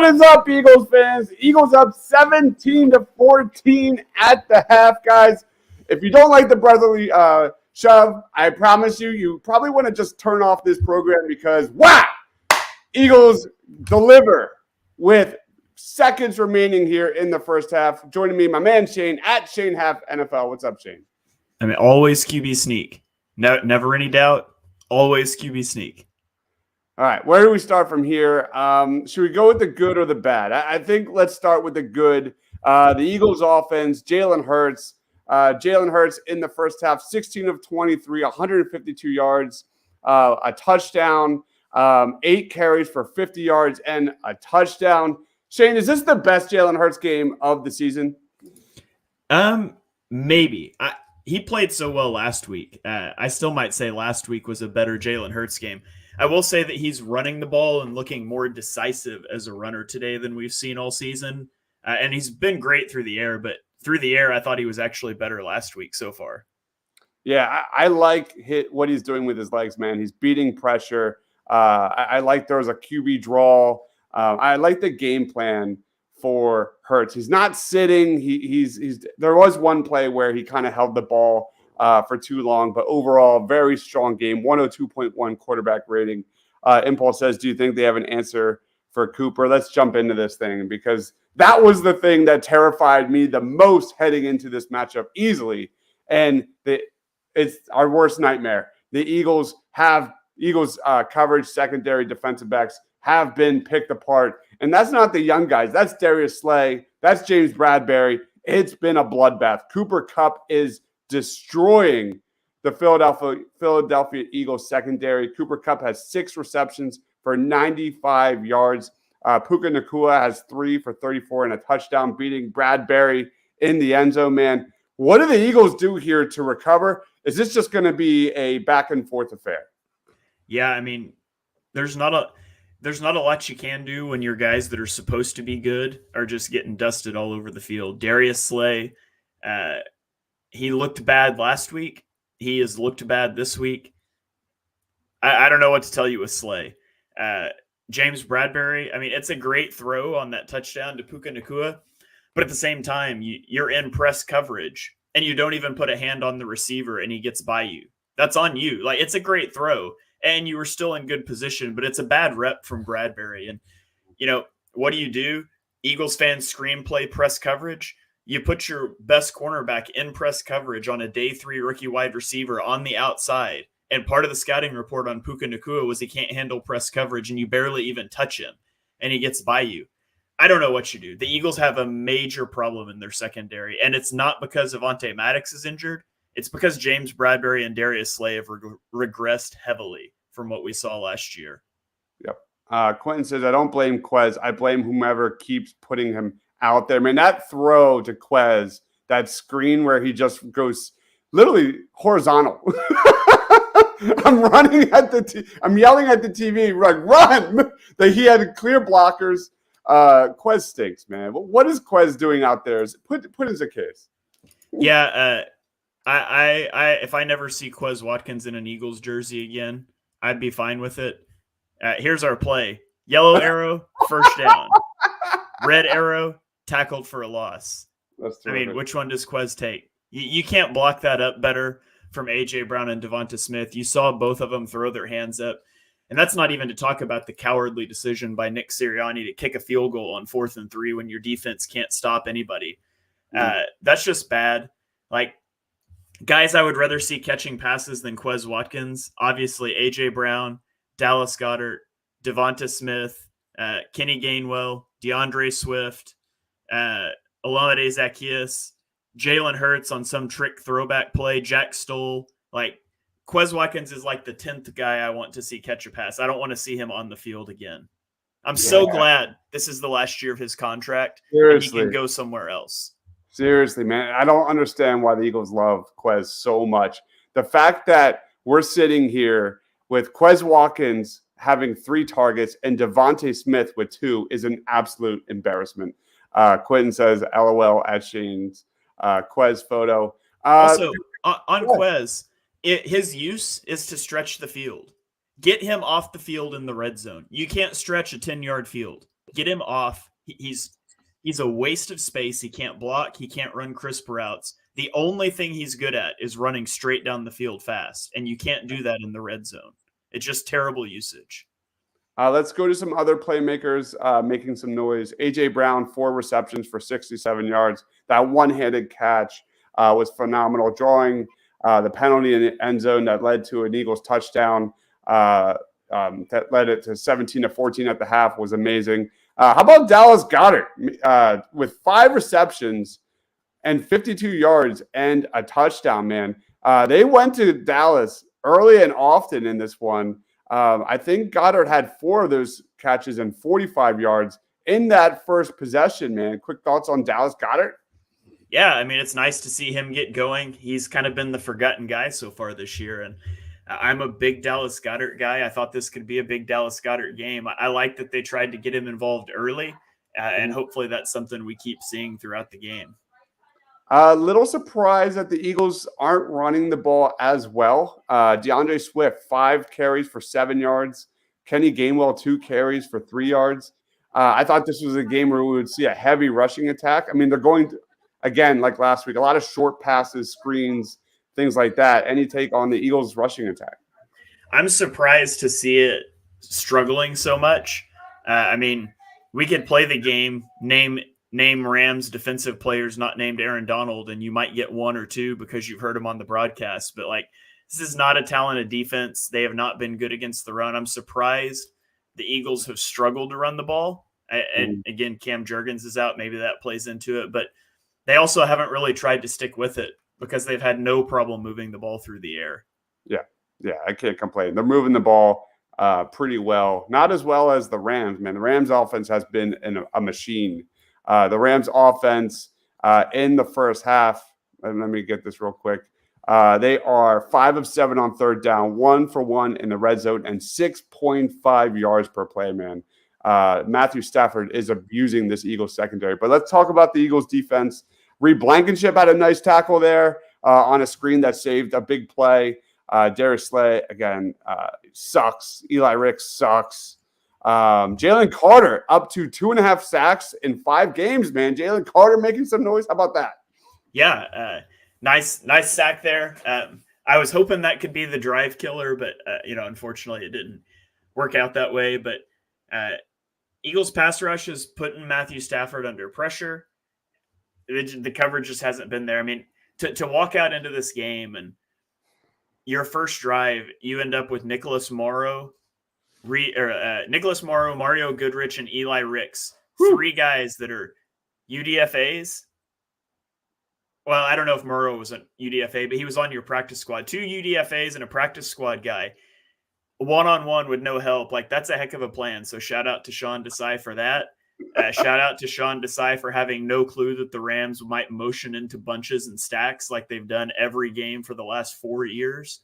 What is up, Eagles fans? Eagles up 17-14 at the half, guys. If you don't like the brotherly shove, I promise you probably want to just turn off this program because, wow, Eagles deliver with seconds remaining here in the first half. Joining me, my man Shane at Shane Half NFL. What's up, Shane? I mean, always QB sneak. No, never any doubt. Always QB sneak. All right, where do we start from here? Should we go with the good or the bad? I think let's start with the good. The Eagles offense, Jalen Hurts. Jalen Hurts in the first half, 16 of 23, 152 yards, a touchdown, 8 carries for 50 yards, and a touchdown. Shane, is this the best Jalen Hurts game of the season? Maybe. He played so well last week. I still might say last week was a better Jalen Hurts game. I will say that he's running the ball and looking more decisive as a runner today than we've seen all season. And he's been great through the air, but through the air, I thought he was actually better last week so far. Yeah, I like what he's doing with his legs, man. He's beating pressure. I like there's a QB draw. I like the game plan for Hurts. He's not sitting. There was one play where he kind of held the ball for too long, but overall, very strong game. 102.1 quarterback rating. Impulse says, do you think they have an answer for Cooper? Let's jump into this thing because that was the thing that terrified me the most heading into this matchup easily. And it's our worst nightmare. The Eagles coverage secondary defensive backs have been picked apart. And that's not the young guys. That's Darius Slay. That's James Bradbury. It's been a bloodbath. Cooper Kupp is destroying the Philadelphia Eagles secondary. Cooper Kupp has 6 receptions for 95 yards. Puka Nacua has 3 for 34 and a touchdown, beating Bradbury in the end zone, man. What do the Eagles do here to recover? Is this just going to be a back and forth affair? Yeah, I mean, there's not a lot you can do when your guys that are supposed to be good are just getting dusted all over the field. Darius Slay, he looked bad last week. He has looked bad this week. I don't know what to tell you with Slay. James Bradbury, I mean, it's a great throw on that touchdown to Puka Nacua, but at the same time, you're in press coverage and you don't even put a hand on the receiver and he gets by you. That's on you. Like, it's a great throw and you were still in good position, but it's a bad rep from Bradbury. And, what do? Eagles fans scream play press coverage. You put your best cornerback in press coverage on a day 3 rookie wide receiver on the outside. And part of the scouting report on Puka Nacua was he can't handle press coverage and you barely even touch him and he gets by you. I don't know what you do. The Eagles have a major problem in their secondary, and it's not because Avonte Maddox is injured. It's because James Bradbury and Darius Slay have regressed heavily from what we saw last year. Yep. Quentin says, I don't blame Quez. I blame whomever keeps putting him out there. Man, that throw to Quez, that screen where he just goes literally horizontal. I'm running at I'm yelling at the TV, run! That he had clear blockers. Quez stinks, man. What is Quez doing out there? Put in a case. Yeah, I if I never see Quez Watkins in an Eagles jersey again, I'd be fine with it. Here's our play. Yellow arrow, first down. Red arrow, tackled for a loss. I mean, which one does Quez take? You can't block that up better from A.J. Brown and Devonta Smith. You saw both of them throw their hands up. And that's not even to talk about the cowardly decision by Nick Sirianni to kick a field goal on 4th and 3 when your defense can't stop anybody. That's just bad. Like, guys I would rather see catching passes than Quez Watkins. Obviously, A.J. Brown, Dallas Goedert, Devonta Smith, Kenny Gainwell, DeAndre Swift, Olamide Zaccheaus, Jalen Hurts on some trick throwback play, Jack Stoll. Like, Quez Watkins is like the 10th guy I want to see catch a pass. I don't want to see him on the field again. I'm so glad this is the last year of his contract. Seriously. And he can go somewhere else. Seriously, man. I don't understand why the Eagles love Quez so much. The fact that we're sitting here with Quez Watkins having 3 targets and Devonta Smith with 2 is an absolute embarrassment. Quentin says, LOL at Shane's Quez photo. Also, on Quez, his use is to stretch the field. Get him off the field in the red zone. You can't stretch a 10-yard field. Get him off. He's a waste of space. He can't block. He can't run crisp routes. The only thing he's good at is running straight down the field fast, and you can't do that in the red zone. It's just terrible usage. Let's go to some other playmakers making some noise. A.J. Brown, 4 receptions for 67 yards. That one-handed catch was phenomenal, drawing the penalty in the end zone that led to an Eagles touchdown. That led it to 17-14 at the half was amazing. How about Dallas Goedert with 5 receptions and 52 yards and a touchdown, man? They went to Dallas early and often in this one. I think Goddard had 4 of those catches and 45 yards in that first possession, man. Quick thoughts on Dallas Goedert? Yeah, I mean, it's nice to see him get going. He's kind of been the forgotten guy so far this year, and I'm a big Dallas Goedert guy. I thought this could be a big Dallas Goedert game. I like that they tried to get him involved early, and hopefully that's something we keep seeing throughout the game. A little surprised that the Eagles aren't running the ball as well. DeAndre Swift, 5 carries for 7 yards. Kenny Gainwell, 2 carries for 3 yards. I thought this was a game where we would see a heavy rushing attack. I mean, they're going to, again, like last week, a lot of short passes, screens, things like that. Any take on the Eagles' rushing attack? I'm surprised to see it struggling so much. I mean, we could play the game, name Rams defensive players not named Aaron Donald, and you might get 1 or 2 because you've heard him on the broadcast. But like, this is not a talented defense. They have not been good against the run. I'm surprised the Eagles have struggled to run the ball. And again, Cam Jurgens is out. Maybe that plays into it, but they also haven't really tried to stick with it because they've had no problem moving the ball through the air. Yeah, I can't complain. They're moving the ball pretty well. Not as well as the Rams, man. The Rams offense has been a machine. The Rams offense in the first half, and let me get this real quick. They are 5 of 7 on third down, 1 for 1 in the red zone, and 6.5 yards per play, man. Matthew Stafford is abusing this Eagles secondary. But let's talk about the Eagles defense. Reed Blankenship had a nice tackle there on a screen that saved a big play. Darius Slay, again, sucks. Eli Ricks sucks. Jalen Carter up to 2.5 sacks in 5 games, man. Jalen Carter making some noise. How about that? Yeah, nice sack there. I was hoping that could be the drive killer, but unfortunately it didn't work out that way. But Eagles pass rush is putting Matthew Stafford under pressure. The coverage just hasn't been there. I mean, to walk out into this game and your first drive, you end up with Nicholas Morrow, Mario Goodrich, and Eli Ricks. 3 guys that are UDFAs. Well, I don't know if Morrow was an UDFA, but he was on your practice squad. 2 UDFAs and a practice squad guy. 1-on-1 with no help. Like, that's a heck of a plan. So shout out to Sean Desai for that. Shout out to Sean Desai for having no clue that the Rams might motion into bunches and stacks like they've done every game for the last 4 years.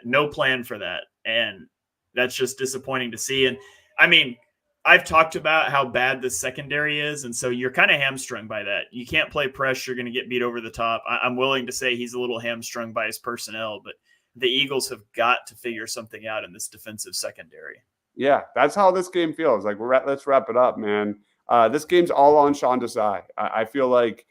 No plan for that. And that's just disappointing to see. And I mean, I've talked about how bad the secondary is. And so you're kind of hamstrung by that. You can't play press. You're going to get beat over the top. I'm willing to say he's a little hamstrung by his personnel, but the Eagles have got to figure something out in this defensive secondary. Yeah, that's how this game feels. Like, let's wrap it up, man. This game's all on Sean Desai. I feel like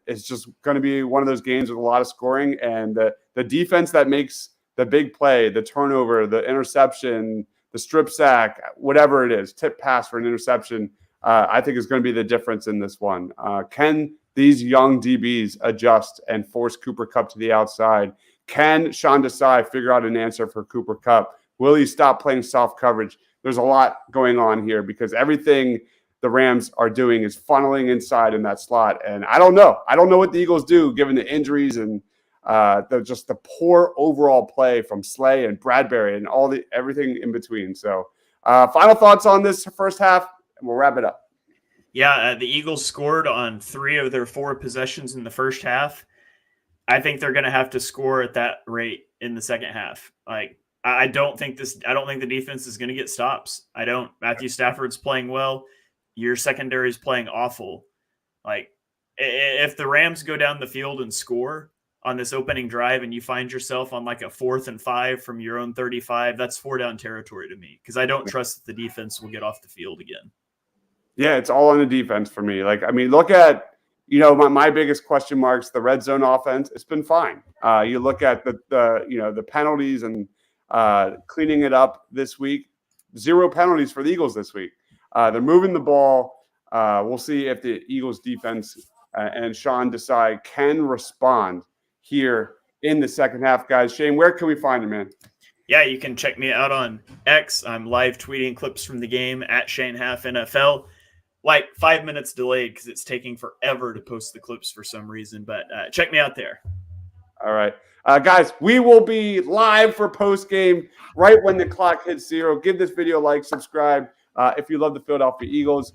it's just going to be one of those games with a lot of scoring, and the defense that makes the big play, the turnover, the interception, the strip sack, whatever it is, tip pass for an interception, I think is going to be the difference in this one. Can these young DBs adjust and force Cooper Kupp to the outside? Can Sean Desai figure out an answer for Cooper Kupp? Will he stop playing soft coverage? There's a lot going on here because everything the Rams are doing is funneling inside in that slot. And I don't know. I don't know what the Eagles do given the injuries and the poor overall play from Slay and Bradbury and everything in between. So final thoughts on this first half, and we'll wrap it up. Yeah, the Eagles scored on 3 of their 4 possessions in the first half. I think they're going to have to score at that rate in the second half. Like, I don't think the defense is going to get stops. I don't. Matthew Stafford's playing well. Your secondary is playing awful. Like, if the Rams go down the field and score on this opening drive and you find yourself on like a 4th and 5 from your own 35, that's 4 down territory to me because I don't trust that the defense will get off the field again. Yeah, it's all on the defense for me. Like, I mean, look at, my biggest question marks, the red zone offense. It's been fine. You look at the penalties and cleaning it up this week. 0 penalties for the Eagles this week. They're moving the ball. We'll see if the Eagles defense and Sean Desai can respond here in the second half, guys. Shane, where can we find you, man? Yeah, you can check me out on X. I'm live tweeting clips from the game at Shane Half NFL. Like 5 minutes delayed because it's taking forever to post the clips for some reason, but check me out there. All right. Guys, we will be live for post game right when the clock hits 0. Give this video a like, subscribe if you love the Philadelphia Eagles.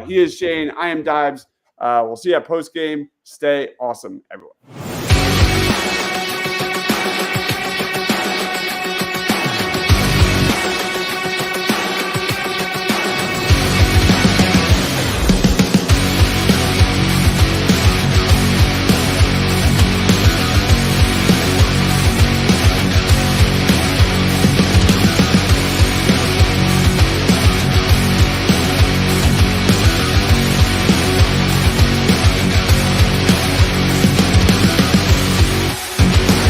He is Shane. I am Dives. We'll see you at post game. Stay awesome, everyone.